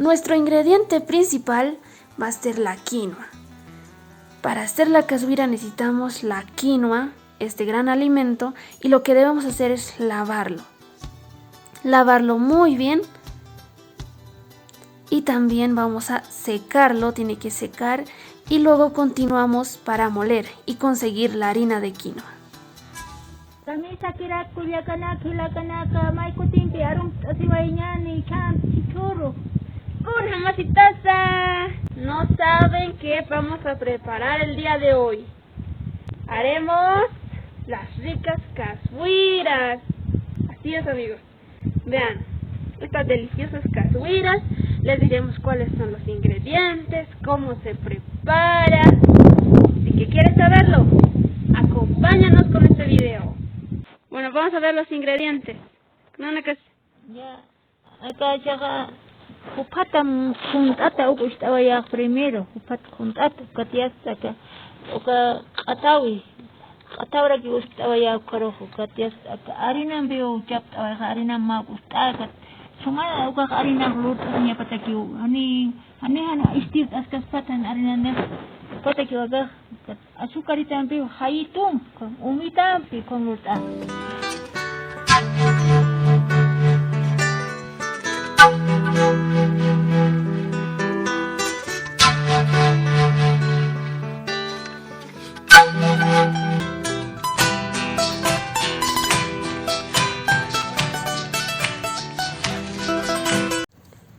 Nuestro ingrediente principal va a ser la quinoa. Para hacer la cazuira necesitamos la quinoa, este gran alimento, y lo que debemos hacer es lavarlo. Lavarlo muy bien y también vamos a secarlo, tiene que secar, y luego continuamos para moler y conseguir la harina de quinoa. No saben qué vamos a preparar el día de hoy. Haremos las ricas cazuiras. Así es, amigos. Vean, estas deliciosas cazuiras. Les diremos cuáles son los ingredientes, cómo se prepara. Si que quieres saberlo, acompáñanos con este video. Bueno, vamos a ver los ingredientes. Ya, acá llega Jupatam juntata estaba ya primero, Jupat juntata, Katiasta, Oka Atawi, Atawra que estaba ya Karojo, Katiasta, Arina veo chapta, Arina Magusta, Sumada, Oka Arina Lutania Patakiu, Hana Istit Askas Patan, Arina Patakiu, Azucarita veo Haitum, Umita, con Luta.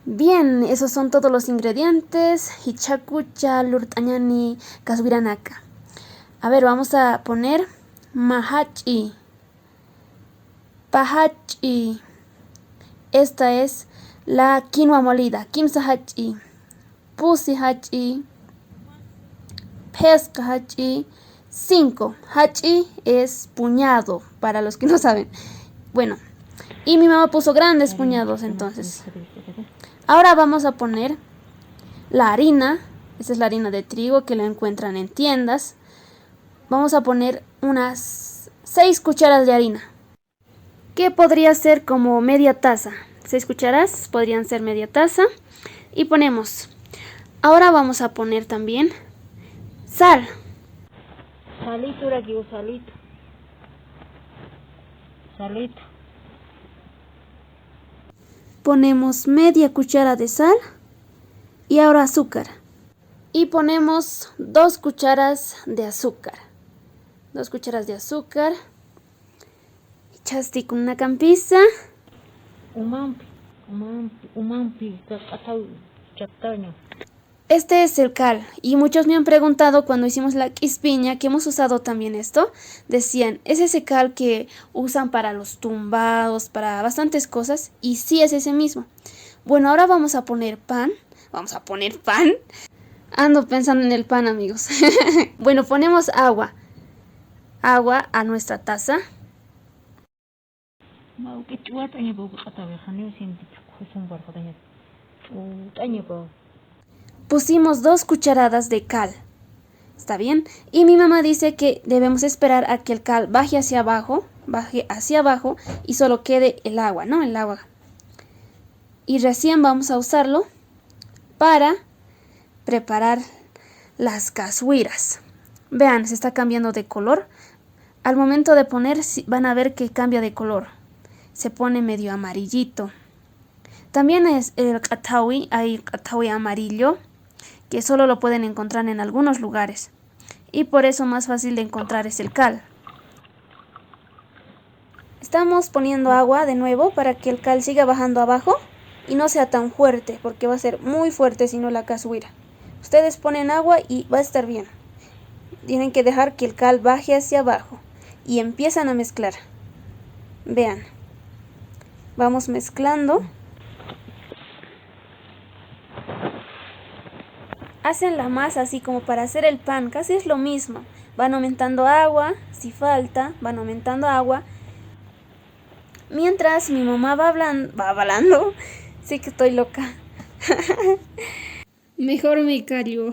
Bien, esos son todos los ingredientes. Hichakucha, lurtañani, cazuiranaka. A ver, vamos a poner mahachi, pahachi. Esta es la quinoa molida, kimsahachi, pusihachi, pescahachi. 5. Hachi es puñado, para los que no saben. Bueno, y mi mamá puso grandes puñados entonces. Ahora vamos a poner la harina. Esta es la harina de trigo que la encuentran en tiendas. Vamos a poner unas 6 cucharas de harina, que podría ser como media taza. 6 cucharas podrían ser media taza. Y ponemos. Ahora vamos a poner también sal. Salito, aquí salito. Salito. Ponemos media cuchara de sal y ahora azúcar. Y ponemos 2 cucharas de azúcar. 2 cucharas de azúcar. Chasti con una campiza. Umampi, chaptaño. Este es el cal, y muchos me han preguntado cuando hicimos la quispiña, que hemos usado también esto. Decían, ¿es ese cal que usan para los tumbados, para bastantes cosas? Y sí, es ese mismo. Bueno, ahora vamos a poner pan. Ando pensando en el pan, amigos. Bueno, ponemos agua. Agua a nuestra taza. Pusimos 2 cucharadas de cal. ¿Está bien? Y mi mamá dice que debemos esperar a que el cal baje hacia abajo y solo quede el agua, ¿no? El agua. Y recién vamos a usarlo para preparar las cazuiras. Vean, se está cambiando de color. Al momento de poner van a ver que cambia de color. Se pone medio amarillito. También es el catawi, hay catawi amarillo, que solo lo pueden encontrar en algunos lugares. Y por eso más fácil de encontrar es el cal. Estamos poniendo agua de nuevo para que el cal siga bajando abajo y no sea tan fuerte, porque va a ser muy fuerte si no la cazuira. Ustedes ponen agua y va a estar bien. Tienen que dejar que el cal baje hacia abajo y empiezan a mezclar. Vean, vamos mezclando. Hacen la masa así como para hacer el pan, casi es lo mismo. Van aumentando agua, si falta, van aumentando agua. Mientras mi mamá va hablando. Sí que estoy loca. Mejor me callo.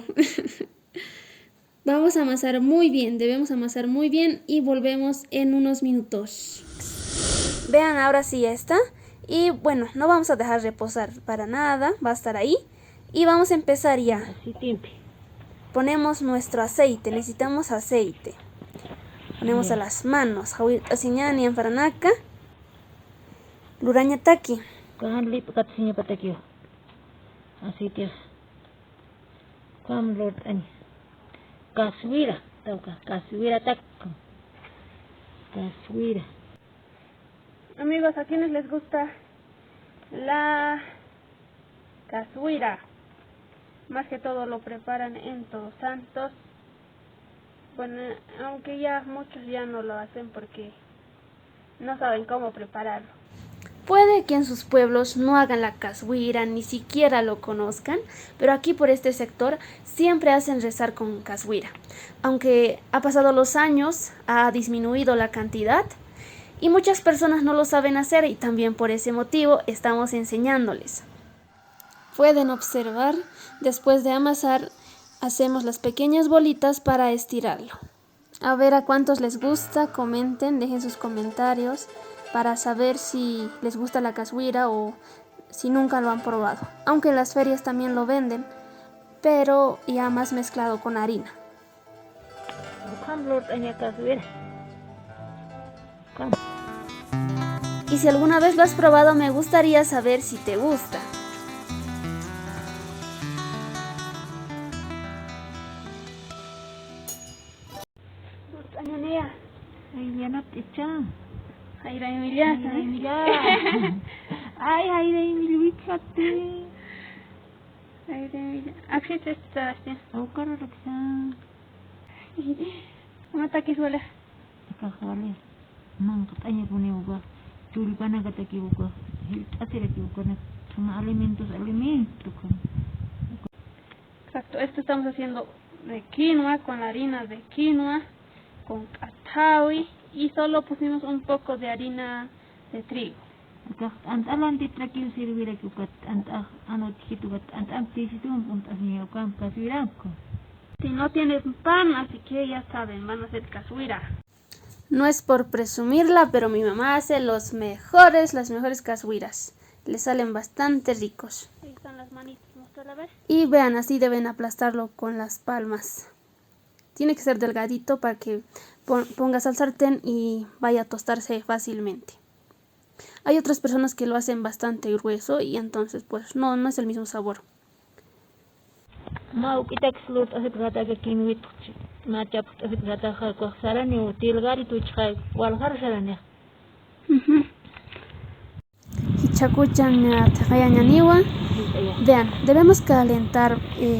Vamos a amasar muy bien, debemos amasar muy bien y volvemos en unos minutos. Vean, ahora sí ya está. Y bueno, no vamos a dejar reposar para nada, va a estar ahí. Y vamos a empezar ya. Así timpi. Ponemos nuestro aceite, necesitamos aceite. Ponemos a las manos, asiñani en faranaca, luraña taki. Kahan lip katasinya patakyo. Así tío. Kam lord ani. Kaswira, tauka. Kaswira tak. Kaswira. Amigos, ¿a quiénes les gusta la cazuira? Más que todo lo preparan en Todos Santos. Bueno, aunque ya muchos ya no lo hacen porque no saben cómo prepararlo. Puede que en sus pueblos no hagan la cazuira, ni siquiera lo conozcan, pero aquí por este sector siempre hacen rezar con cazuira. Aunque ha pasado los años, ha disminuido la cantidad y muchas personas no lo saben hacer y también por ese motivo estamos enseñándoles. Pueden observar, después de amasar, hacemos las pequeñas bolitas para estirarlo. A ver a cuántos les gusta, comenten, dejen sus comentarios para saber si les gusta la cazuira o si nunca lo han probado. Aunque en las ferias también lo venden, pero ya más mezclado con harina. Kam lord ani kaswira. Kam. Y si alguna vez lo has probado, me gustaría saber si te gusta. Añanea, Ay yanap icha. Jaira Emilia, Ay mira. Ay Jaira Emilwichate. Jaira Emilia. Axis está así. Aukara raksa. ¿Cómo está aquí suele? Kakale. Mang katanya kuni uga. Tulipana kataki uga. Hil asira ki uga na sama alimentos kan. Exacto, esto estamos haciendo de quinoa, con la harina de quinoa, con catawi y solo pusimos un poco de harina de trigo. Ant alanti trakil sirvira ki uga ant ano chitu gat ant amtisitu unt asnya ukam kasirako. Si no tienen pan, así que ya saben, van a hacer cazuira. No es por presumirla, pero mi mamá hace las mejores cazuiras. Le salen bastante ricos. Ahí están las manitas, muéstrala a ver. Y vean, así deben aplastarlo con las palmas. Tiene que ser delgadito para que pongas al sartén y vaya a tostarse fácilmente. Hay otras personas que lo hacen bastante grueso y entonces pues no es el mismo sabor. Mau kita keselut asip kata ke kinwit macap asip kata ko sarani util gari tu chai wal har sarani. Vean, debemos calentar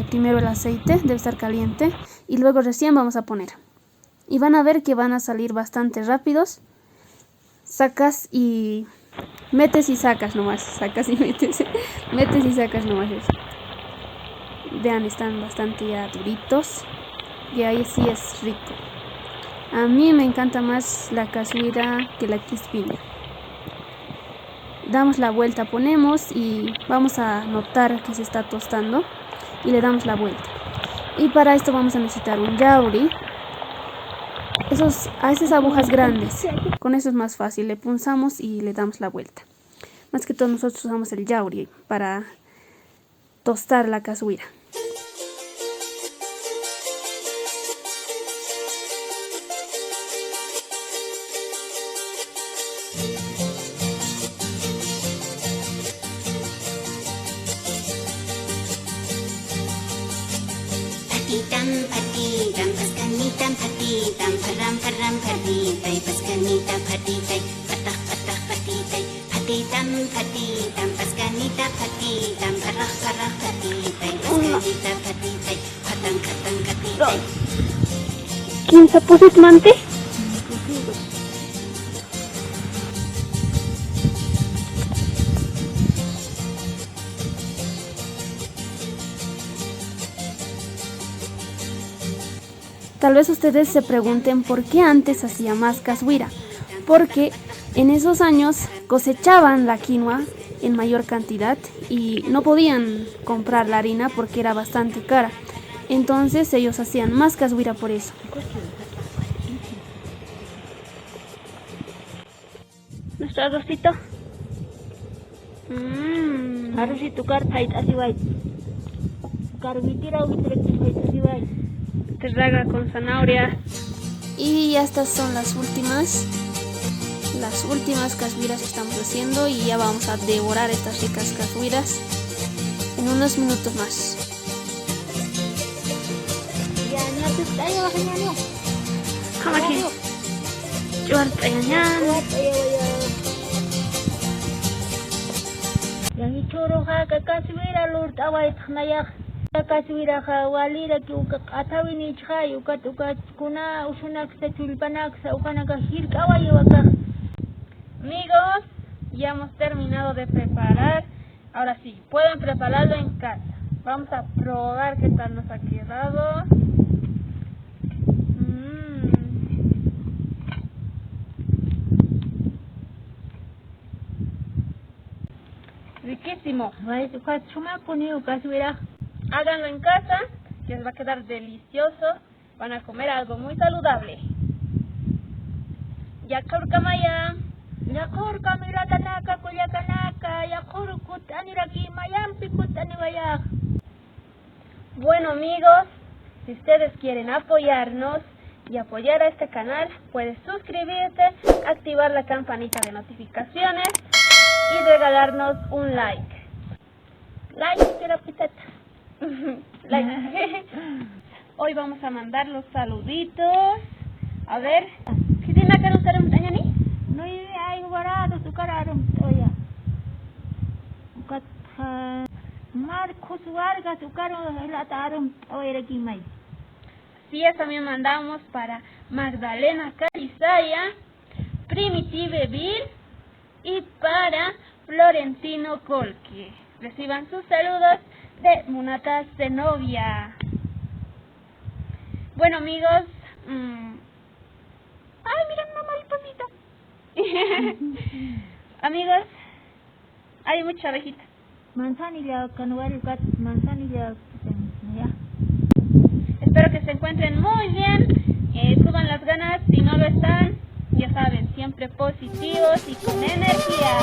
primero el aceite, debe estar caliente y luego recién vamos a poner. Y van a ver que van a salir bastante rápidos. Sacas y metes y sacas nomás, sacas y metes y sacas nomás eso. Vean, están bastante ya duritos y ahí sí es rico. A mí me encanta más la cazuira que la quispiña. Damos la vuelta, ponemos y vamos a notar que se está tostando y le damos la vuelta. Y para esto vamos a necesitar un yauri. Esas agujas grandes, con eso es más fácil, le punzamos y le damos la vuelta. Más que todo nosotros usamos el yauri para tostar la cazuira. Patitam, paskanitam, patitam, param, patitai, paskanita, patitai, patah, patitai, patitam, paskanita, patitam, parah, patitai, paskanita, patitai, katang, patitai. ¿Quién se puso mante? Tal vez ustedes se pregunten por qué antes hacía más cazuira. Porque en esos años cosechaban la quinoa en mayor cantidad y no podían comprar la harina porque era bastante cara. Entonces ellos hacían más cazuira por eso. Nuestro arrocito. Harusi tukar pait asiwai. Carvitira ubitreki pait asiwai. Terraga con zanahoria. Y ya estas son las últimas cashuiras que estamos haciendo y ya vamos a devorar estas ricas cashuiras en unos minutos más. Ya nyatu tayo kanya Kamaki. Jual tayangan. Yang ichoro ha kakaswira lurt awai tnayak kakaswira ha walira ki atawini chhay ukat kuna usunak sa chulpanak sa ukanaka hirka awai waka. Amigos, ya hemos terminado de preparar. Ahora sí, pueden prepararlo en casa. Vamos a probar qué tal nos ha quedado. Riquísimo. Vai ukat chuma puni ukaswira. Háganlo en casa, que les va a quedar delicioso. Van a comer algo muy saludable. Yakor kamaya. Yakor kamira tanaka kuyakanaka yakor kut aniraki mayampi kut aniwayak. Bueno amigos, si ustedes quieren apoyarnos y apoyar a este canal, puedes suscribirte, activar la campanita de notificaciones y regalarnos un like. Like terapitata. Like. Hoy vamos a mandar los saluditos. A ver, ¿qué tiene que usar un tañani? No hay guardado tu cara toya. Ukat Marcos Vargas tu cara relataron oira kimai. Sí, también mandamos para Magdalena Calizaya, Primitive Bill y para Florentino Colque. Reciban sus saludos de Munata Zenobia. Bueno amigos, ¡ay, miren una mariposita! Amigos, hay mucha abejita. Manzanilla canwari kat manzanilla ya. Espero que se encuentren muy bien, suban las ganas, si no lo están, ya saben, siempre positivos y con energía.